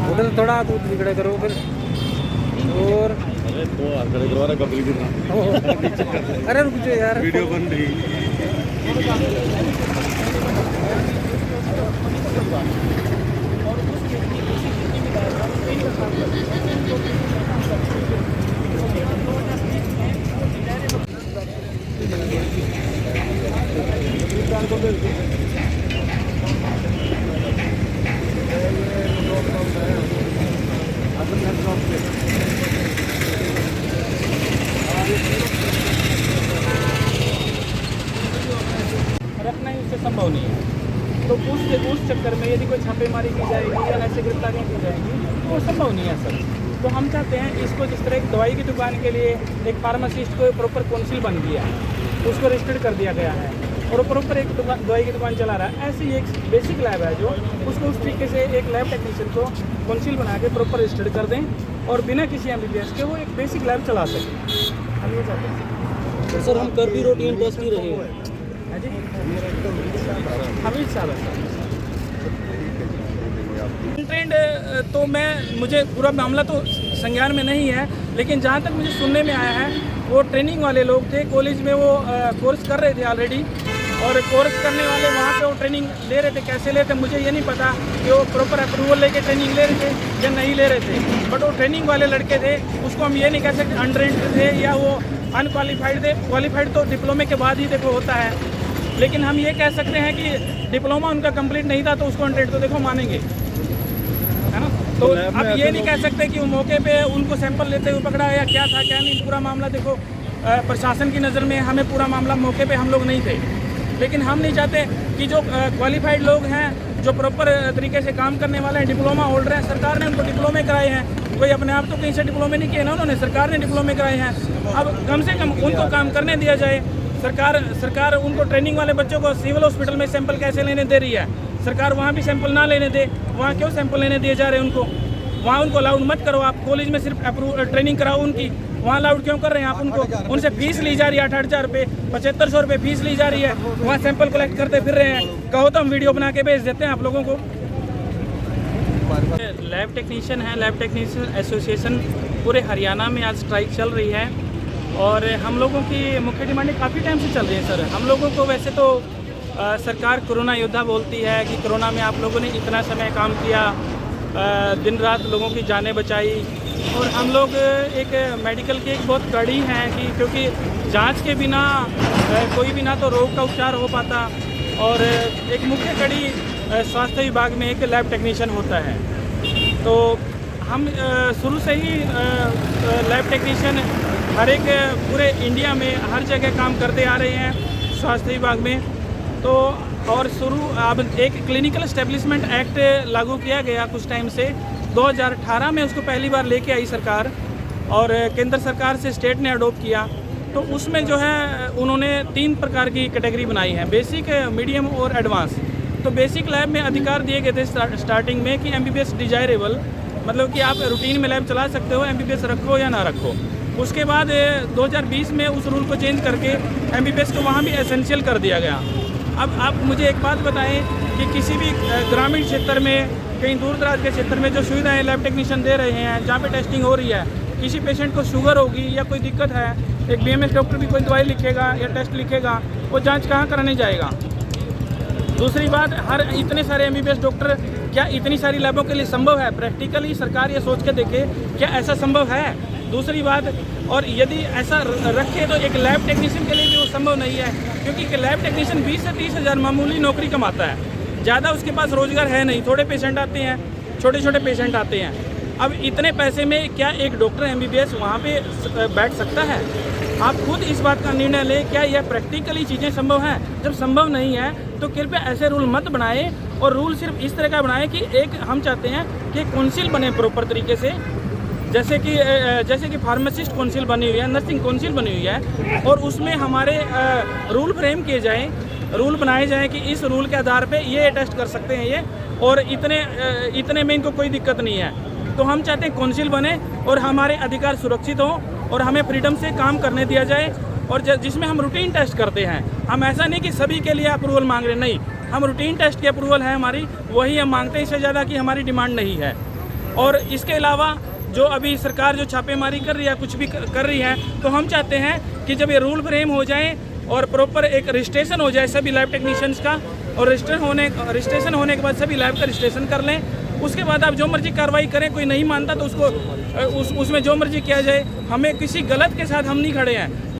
उधर थोड़ा दूध बिगड़े करो फिर और अरे रुक जाओ यार, वीडियो बन रही। रखना ही उससे संभव नहीं है। तो उस चक्कर में यदि कोई छापेमारी की जाएगी या ऐसे गिरफ्तारियाँ की जाएगी तो वो संभव नहीं है सर। तो हम चाहते हैं इसको जिस तरह एक दवाई की दुकान के लिए एक फार्मासिस्ट को प्रॉपर काउंसिल बन गया है, उसको रजिस्टर्ड कर दिया गया है और प्रॉपर एक दवाई की दुकान चला रहा है, ऐसे ही एक बेसिक लैब है जो उसको उस तरीके से एक लैब टेक्नीशियन को काउंसिल बना के प्रॉपर रजिस्टर्ड कर दें और बिना किसी MBBS के वो एक बेसिक लैब चला सकें। हम ये चाहते हैं सर। हम कर भी रूटीन टेस्ट ही रहे हैं जी, हमीद साहब है ट्रेंड। तो मुझे पूरा मामला तो संज्ञान में नहीं है, लेकिन जहाँ तक मुझे सुनने में आया है वो ट्रेनिंग वाले लोग थे, कॉलेज में वो कोर्स कर रहे थे ऑलरेडी, और कोर्स करने वाले वहाँ पे वो ट्रेनिंग ले रहे थे। कैसे लेते मुझे ये नहीं पता कि वो प्रॉपर अप्रूवल लेके ट्रेनिंग ले रहे थे या नहीं ले रहे थे, बट वो ट्रेनिंग वाले लड़के थे, उसको हम ये नहीं कह सकते अनट्रेंड थे या वो अनक्वालिफाइड थे। क्वालिफाइड तो डिप्लोमे के बाद ही देखो होता है, लेकिन हम ये कह सकते हैं कि डिप्लोमा उनका कंप्लीट नहीं था तो उसको अनट्रेंड तो देखो मानेंगे, है ना। तो अब ये नहीं कह सकते कि वो मौके पे उनको सैंपल लेते हुए पकड़ा या क्या था क्या नहीं। पूरा मामला देखो प्रशासन की नज़र में हमें पूरा मामला मौके पे हम लोग नहीं थे, लेकिन हम नहीं चाहते कि जो क्वालिफाइड लोग हैं, जो प्रॉपर तरीके से काम करने वाले हैं, डिप्लोमा होल्डर हैं, सरकार ने उनको डिप्लोमे कराए हैं, कोई अपने आप तो कहीं से डिप्लोमे नहीं किए ना उन्होंने, सरकार ने डिप्लोमे कराए हैं। अब कम से कम उनको काम करने दिया जाए। सरकार उनको ट्रेनिंग वाले बच्चों को सिविल हॉस्पिटल में सैंपल कैसे लेने दे रही है, सरकार वहाँ भी सैंपल ना लेने दे। वहाँ क्यों सैंपल लेने दिए जा रहे हैं उनको? वहाँ उनको अलाउड मत करो, आप कॉलेज में सिर्फ ट्रेनिंग कराओ उनकी, वहाँ अलाउड क्यों कर रहे हैं आप उनको? उनसे फीस ली जा रही है 8,000 रुपये, 7,500 रुपये फीस ली जा रही है, वहाँ सैंपल कलेक्ट करते फिर रहे हैं। कहो तो हम वीडियो बना के भेज देते हैं आप लोगों को। लैब टेक्नीशियन है, लैब टेक्नीशियन एसोसिएशन पूरे हरियाणा में आज स्ट्राइक चल रही है और हम लोगों की मुख्य डिमांडें काफ़ी टाइम से चल रही हैं सर। हम लोगों को वैसे तो सरकार कोरोना योद्धा बोलती है कि कोरोना में आप लोगों ने इतना समय काम किया, दिन रात लोगों की जानें बचाई, और हम लोग एक मेडिकल की एक बहुत कड़ी हैं कि क्योंकि जांच के बिना कोई भी ना तो रोग का उपचार हो पाता, और एक मुख्य कड़ी स्वास्थ्य विभाग में एक लैब टेक्नीशियन होता है। तो हम शुरू से ही लैब टेक्नीशियन हर एक पूरे इंडिया में हर जगह काम करते आ रहे हैं स्वास्थ्य विभाग में। तो और अब एक क्लिनिकल एस्टेब्लिशमेंट एक्ट लागू किया गया कुछ टाइम से, 2018 में उसको पहली बार लेके आई सरकार, और केंद्र सरकार से स्टेट ने अडोप्ट किया। तो उसमें जो है उन्होंने 3 प्रकार की कैटेगरी बनाई है, बेसिक, मीडियम और एडवांस। तो बेसिक लैब में अधिकार दिए गए थे स्टार्टिंग में कि MBBS डिजायरेबल, मतलब कि आप रूटीन में लैब चला सकते हो, MBBS रखो या ना रखो। उसके बाद 2020 में उस रूल को चेंज करके MBBS को वहाँ भी एसेंशियल कर दिया गया। अब आप मुझे एक बात बताएं कि किसी भी ग्रामीण क्षेत्र में, कहीं दूर दराज के क्षेत्र में जो सुविधाएं लैब टेक्नीशियन दे रहे हैं, जहाँ पे टेस्टिंग हो रही है, किसी पेशेंट को शुगर होगी या कोई दिक्कत है, एक BMS डॉक्टर भी कोई दवाई लिखेगा या टेस्ट लिखेगा, वो जाँच कहाँ कराने जाएगा? दूसरी बात, इतने सारे MBBS डॉक्टर, क्या इतनी सारी लैबों के लिए संभव है? प्रैक्टिकली सरकार ये सोच के देखे क्या ऐसा संभव है? दूसरी बात, और यदि ऐसा रखे तो एक लैब टेक्नीशियन के लिए भी वो संभव नहीं है, क्योंकि लैब टेक्नीशियन 20 से 30 हज़ार मामूली नौकरी कमाता है, ज़्यादा उसके पास रोजगार है नहीं। थोड़े पेशेंट आते हैं, छोटे छोटे पेशेंट आते हैं, अब इतने पैसे में क्या एक डॉक्टर MBBS वहाँ पे बैठ सकता है? आप खुद इस बात का निर्णय लें, क्या यह प्रैक्टिकली चीज़ें संभव हैं? जब संभव नहीं है तो कृपया ऐसे रूल मत बनाएं, और रूल सिर्फ इस तरह का बनाएं कि एक हम चाहते हैं कि काउंसिल बने प्रॉपर तरीके से, जैसे कि फार्मासिस्ट काउंसिल बनी हुई है, नर्सिंग काउंसिल बनी हुई है, और उसमें हमारे रूल फ्रेम किए जाएँ, रूल बनाए जाएँ कि इस रूल के आधार पे ये टेस्ट कर सकते हैं ये, और इतने में इनको कोई दिक्कत नहीं है। तो हम चाहते हैं काउंसिल बने और हमारे अधिकार सुरक्षित हों और हमें फ्रीडम से काम करने दिया जाए, और जिसमें हम रूटीन टेस्ट करते हैं। हम ऐसा नहीं कि सभी के लिए अप्रूवल मांग रहे हैं, नहीं, हम रूटीन टेस्ट की अप्रूवल है हमारी, वही हम मांगते हैं, इससे ज़्यादा की हमारी डिमांड नहीं है। और इसके अलावा जो अभी सरकार जो छापेमारी कर रही है, कुछ भी कर रही है, तो हम चाहते हैं कि जब ये रूल फ्रेम हो जाए और प्रॉपर एक रजिस्ट्रेशन हो जाए सभी लैब टेक्नीशियंस का, और रजिस्ट्रेशन होने के बाद सभी लैब का रजिस्ट्रेशन कर लें, उसके बाद आप जो मर्जी कार्रवाई करें। कोई नहीं मानता तो उसको उसमें जो मर्जी किया जाए, हमें किसी गलत के साथ हम नहीं खड़े हैं।